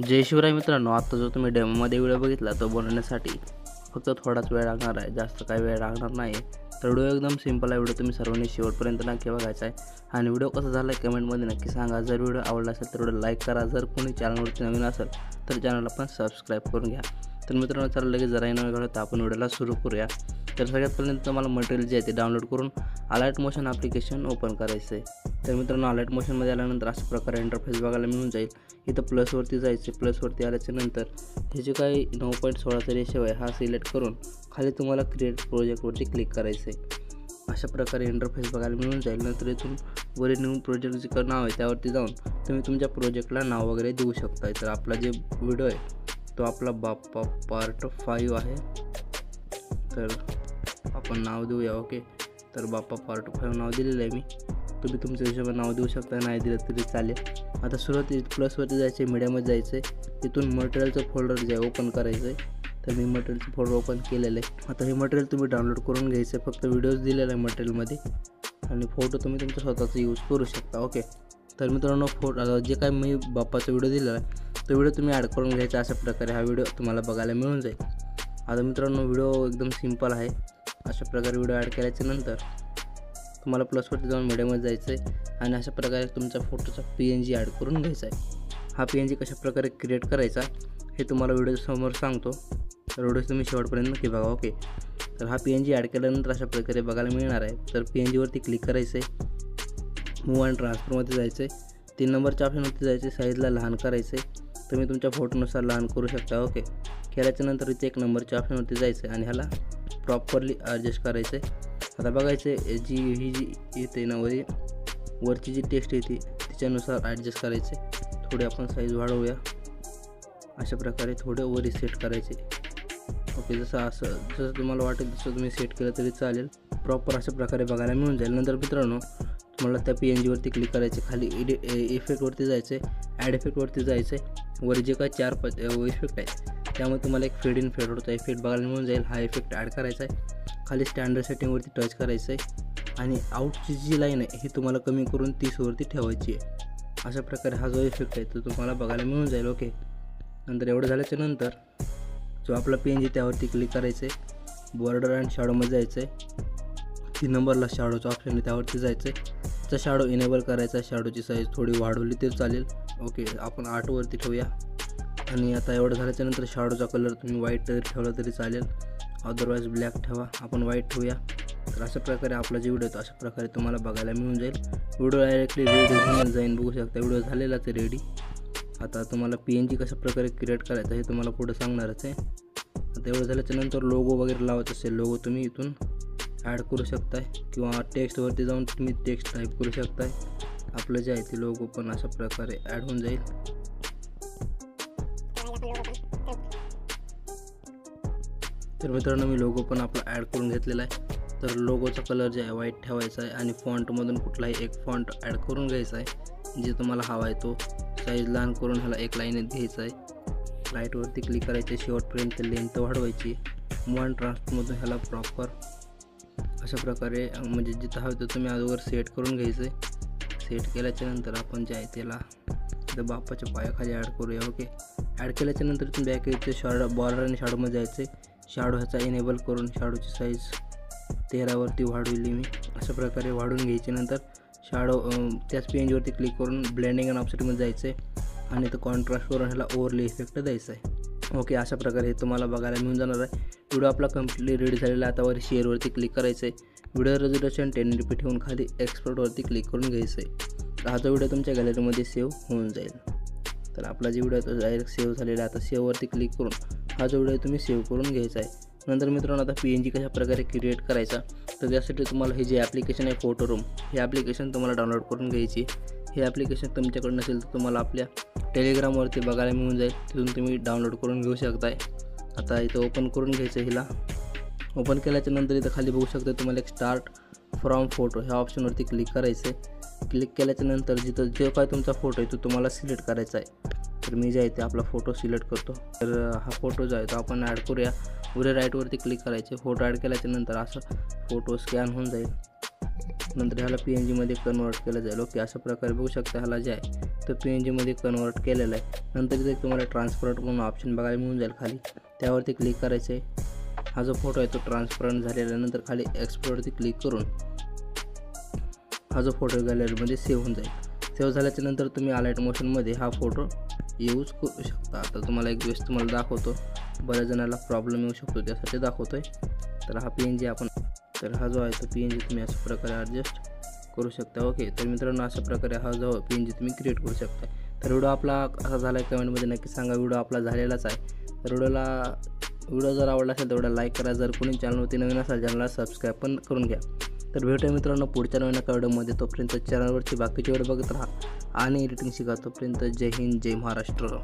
जय शिवराय मित्रांनो, आता जो तुम्ही डेमोमध्ये व्हिडिओ बघितला तो बनवण्यासाठी फक्त थोडाच वेळ लागणार आहे, जास्त काही वेळ लागणार नाही. तर व्हिडिओ एकदम सिंपल आहे. व्हिडिओ तुम्ही सर्वांनी शेवटपर्यंत नक्की बघायचा आहे आणि व्हिडिओ कसा झाला आहे कमेंटमध्ये नक्की सांगा. जर व्हिडिओ आवडला असेल तर व्हिडिओ लाईक करा. जर कोणी चॅनलवरती नवीन असेल तर चॅनलला पण सबस्क्राईब करून घ्या. तर मित्रांनो, चला लगेच जरा न घडता आपण व्हिडिओला सुरू करूया. तर सगळ्यात पहिल्यांदा तुम्हाला मटेरियल जे आहे ते डाउनलोड करून अलाइट मोशन ॲप्लिकेशन ओपन करायचं आहे. तर मित्रांनो, अलाइट मोशनमध्ये आल्यानंतर अशा प्रकारे इंटरफेस बघायला मिळून जाईल. इथं प्लसवरती जायचे. प्लसवरती आल्याच्यानंतर हे जे काही 9.16चा रेशो आहे हा सिलेक्ट करून खाली तुम्हाला क्रिएट प्रोजेक्टवरती क्लिक करायचं आहे. अशा प्रकारे इंटरफेस बघायला मिळून जाईल. नंतर इथून वरील न्यू प्रोजेक्ट जे नाव आहे त्यावरती जाऊन तुम्ही तुमच्या प्रोजेक्टला नाव वगैरे देऊ शकता. तर आपला जे व्हिडिओ आहे तो आपला बाप्पा पार्ट 5 आहे. तर आपण नाव देऊया. ओके, तर बाप्पा पार्ट 5 नाव दिलेलं आहे मी. तुम्ही तुमच्या हिशोबाने नाव देऊ शकता, नाही दिलं तरी चालेल. आता सुरुवाती प्लसवरती जायचे, मीडियामध्ये जायचं आहे. तिथून मटेरियलचं फोल्डर जे आहे ओपन करायचं आहे. तर मी मटेरियलचं फोल्डर ओपन केलेलं आहे. आता हे मटेरियल तुम्ही डाउनलोड करून घ्यायचं आहे. फक्त व्हिडिओज दिलेला आहे मटेरियलमध्ये आणि फोटो तुम्ही तुमच्या स्वतःचा यूज करू शकता. ओके, तर मित्रांनो, जे काय मी बाप्पाचा व्हिडिओ दिलेला आहे तो व्हिडिओ तुम्ही ॲड करून घ्यायचा. अशा प्रकारे हा व्हिडिओ तुम्हाला बघायला मिळून जाईल. आता मित्रांनो, व्हिडिओ एकदम सिंपल आहे. अशा प्रकारे व्हिडिओ ॲड केल्याच्यानंतर तुम्हाला प्लसवरती जाऊन मीडियामध्ये जायचं आहे आणि अशा प्रकारे तुमच्या फोटोचा PNG ॲड करून घ्यायचा आहे. हा PNG कशा प्रकारे क्रिएट करायचा हे तुम्हाला व्हिडिओसमोर सांगतो. तर व्हिडिओ तुम्ही शेवटपर्यंत नक्की बघा. ओके, तर हा PNG ॲड केल्यानंतर अशा प्रकारे बघायला मिळणार आहे. तर PNGवरती क्लिक करायचं आहे. मूव अँड ट्रान्सफरमध्ये जायचं आहे. 3 नंबरच्या ऑप्शनवरती जायचं आहे. साईजला लहान करायचं आहे. तुम्ही तुमच्या फोटोनुसार लहान करू शकता. ओके, केल्याच्यानंतर इथे 1 नंबरच्या ऑप्शनवरती जायचं आहे आणि ह्याला प्रॉपरली ॲडजस्ट करायचं आहे. आता बघायचं आहे ही जी येते ना वरची जी टेक्स्ट येते तिच्यानुसार ॲडजस्ट करायचे. थोडे आपण साईज वाढवूया. अशा प्रकारे थोडे वरी सेट करायचे. ओके, जसं तुम्हाला वाटेल तसं तुम्ही सेट केलं तरी चालेल. प्रॉपर अशा प्रकारे बघायला मिळून जाईल. नंतर मित्रांनो, तुम्हाला त्या PNGवरती क्लिक करायचे. खाली इफेक्टवरती जायचे. ॲड इफेक्टवरती जायचे. वर जे काही 4-5 इफेक्ट आहेत त्यामुळे तुम्हाला एक फेड इन फेड आउटचा इफेक्ट बघायला मिळून जाईल. हा इफेक्ट ॲड करायचा आहे. खाली स्टँडर्ड सेटिंगवरती टच करायचं आहे आणि आउटची जी लाईन आहे ही तुम्हाला कमी करून 30वरती ठेवायची आहे. अशा प्रकारे हा जो इफेक्ट आहे तो तुम्हाला बघायला मिळून जाईल. ओके, नंतर एवढं झाल्याच्यानंतर जो आपला PNG त्यावरती क्लिक करायचं आहे. बॉर्डर अँड शॅडोमध्ये जायचं आहे. 3 नंबरला शॅडोचा ऑप्शन आहे त्यावरती जायचं आहे. त्याचा शॅडो इनेबल करायचा. शॅडोची साईज थोडी वाढवली तरी चालेल. ओके, आपण 8वरती ठेवूया. आणि आता एवढं झाल्याच्यानंतर शॅडोचा कलर तुम्ही व्हाईट ठेवला तरी चालेल, अदरवाईज ब्लॅक ठेवा. आपण व्हाईट ठेवूया. तर अशा प्रकारे आपला जे व्हिडिओ अशा प्रकारे तुम्हाला बघायला मिळून जाईल. व्हिडिओ डायरेक्टली रेडी होऊन जाईल. बघू शकता व्हिडिओ झालेलाच आहे रेडी. आता तुम्हाला PNG कशा प्रकारे क्रिएट करायचं हे तुम्हाला पुढे सांगणारच आहे. आता एवढं झाल्याच्यानंतर लोगो वगैरे लावायचं असेल, लोगो तुम्ही इथून ॲड करू शकताय किंवा टेक्स्टवरती जाऊन तुम्ही टेक्स्ट टाईप करू शकताय. आपलं जे आहे ते लोगो पण अशा प्रकारे ॲड होऊन जाईल. तर मित्रांनो, मी लोगो पण आपला ॲड करून घेतलेला आहे. तर लोगोचा कलर जे आहे व्हाईट ठेवायचा आहे आणि फॉन्टमधून कुठलाही एक फॉन्ट ॲड करून घ्यायचा आहे जे तुम्हाला हवा आहे तो. साईज लहान करून ह्याला एक लाईनीत घ्यायचा आहे. राईटवरती क्लिक करायचे. शेवटपर्यंत लेंथ वाढवायची. मूव अँड ट्रान्सफरमधून ह्याला प्रॉपर अशा प्रकारे म्हणजे जिथं हवं तर तुम्ही अगोदर सेट करून घ्यायचं आहे. सेट केल्याच्यानंतर आपण जे आहे त्याला त्या बाप्पाच्या पायाखाली ॲड करूया. ओके, ॲड केल्याच्यानंतर तुम्ही बॅक यायचं. बॉर्डर आणि शॅडोमध्ये जायचं आहे. शॅडो ह्याचा इनेबल करून शॅडोची साईज 13वरती वाढवली मी. अशा प्रकारे वाढवून घ्यायची. नंतर शॅडो त्याच PNGवरती क्लिक करून ब्लेंडिंग अँड ऑप्शनमध्ये जायचं आहे आणि तो कॉन्ट्रास्ट करून ह्याला ओव्हरले इफेक्ट द्यायचा आहे. ओके, अशा प्रकारे हे तुम्हाला बघायला मिळून जाणार आहे. व्हिडिओ आपला कम्प्लीटली रेडी झालेला आहे. आता वर शेअरवरती क्लिक करायचं आहे. व्हिडिओ रेझोल्यूशन 1080p ठेवून खाली एक्सपोर्टवरती क्लिक करून घ्यायचं आहे. तर हा जो व्हिडिओ तुमच्या गॅलरीमध्ये सेव्ह होऊन जाईल. तर आपला जे व्हिडिओ तो डायरेक्ट सेव्ह झालेला आहे. आता सेव्हवरती क्लिक करून हा जो व्हिडिओ तुम्ही सेव्ह करून घ्यायचा आहे. नंतर मित्रांनो, आता PNG कशा प्रकारे क्रिएट करायचा तर त्यासाठी तुम्हाला हे जे ॲप्लिकेशन आहे फोटोरूम, हे ॲप्लिकेशन तुम्हाला डाउनलोड करून घ्यायची. हे ॲप्लिकेशन तुमच्याकडे नसेल तर तुम्हाला आपल्या टेलिग्रामवरती बघायला मिळून जाईल. तिथून तुम्ही डाउनलोड करून घेऊ शकताय. आता इथं ओपन करून घ्यायचं. हिला ओपन केल्याच्यानंतर इथं खाली बघू शकता तुम्हाला एक स्टार्ट फ्रॉम फोटो ह्या ऑप्शनवरती क्लिक करायचं आहे. क्लिक केल्याच्यानंतर जिथं जो काय तुमचा फोटो आहे तो तुम्हाला सिलेक्ट करायचा आहे. तर मी जे आहे ते आपला फोटो सिलेक्ट करतो. तर हा फोटो जो आहे तो आपण ॲड करूया. पुढे राईटवरती क्लिक करायचे. फोटो ॲड केल्याच्यानंतर असं फोटो स्कॅन होऊन जाईल. नंतर ह्याला PNG मध्ये कन्वर्ट केलं जाईल. ओके, अशा प्रकारे बघू शकता ह्याला जे आहे तो PNG मध्ये कन्वर्ट केलेला आहे. नंतर इथे तुम्हाला ट्रान्सपरंट म्हणून ऑप्शन बघायला मिळून जाईल खाली, त्यावरती क्लिक करायचं आहे. हा जो फोटो आहे तो ट्रान्सपरंट झालेला आहे. नंतर खाली एक्सपोर्टवरती क्लिक करून हा जो फोटो गॅलरीमध्ये सेव्ह होऊन जाईल. सेव्ह झाल्याच्या नंतर तुम्ही अलाइट मोशनमध्ये हा फोटो यूज करू शकता. आता तुम्हाला एक दिवस तुम्हाला दाखवतो, बऱ्याच जणांना प्रॉब्लेम येऊ शकतो त्यासाठी दाखवतोय. तर हा PNG आपण, तर हा जो आहे तो PNG तुम्ही अशा प्रकारे ॲडजस्ट करू शकता. ओके, तर मित्रांनो अशा प्रकारे हा जो PNG तुम्ही क्रिएट करू शकता. तर व्हिडिओ आपला असा झाला आहे, कमेंटमध्ये नक्की सांगा. व्हिडिओ आपला झालेलाच आहे. तर व्हिडिओ जर आवडला असेल तर व्हिडिओ लाईक करा. जर कोणी चॅनलवरती नवीन असेल चॅनलला सबस्क्राईब पण करून घ्या. तर भेटूया मित्रांनो पुढच्या नवीन व्हिडिओमध्ये. तोपर्यंत चॅनलवरची बाकीची व्हिडिओ बघत राहा आणि एडिटिंग शिका. तोपर्यंत जय हिंद, जय महाराष्ट्र.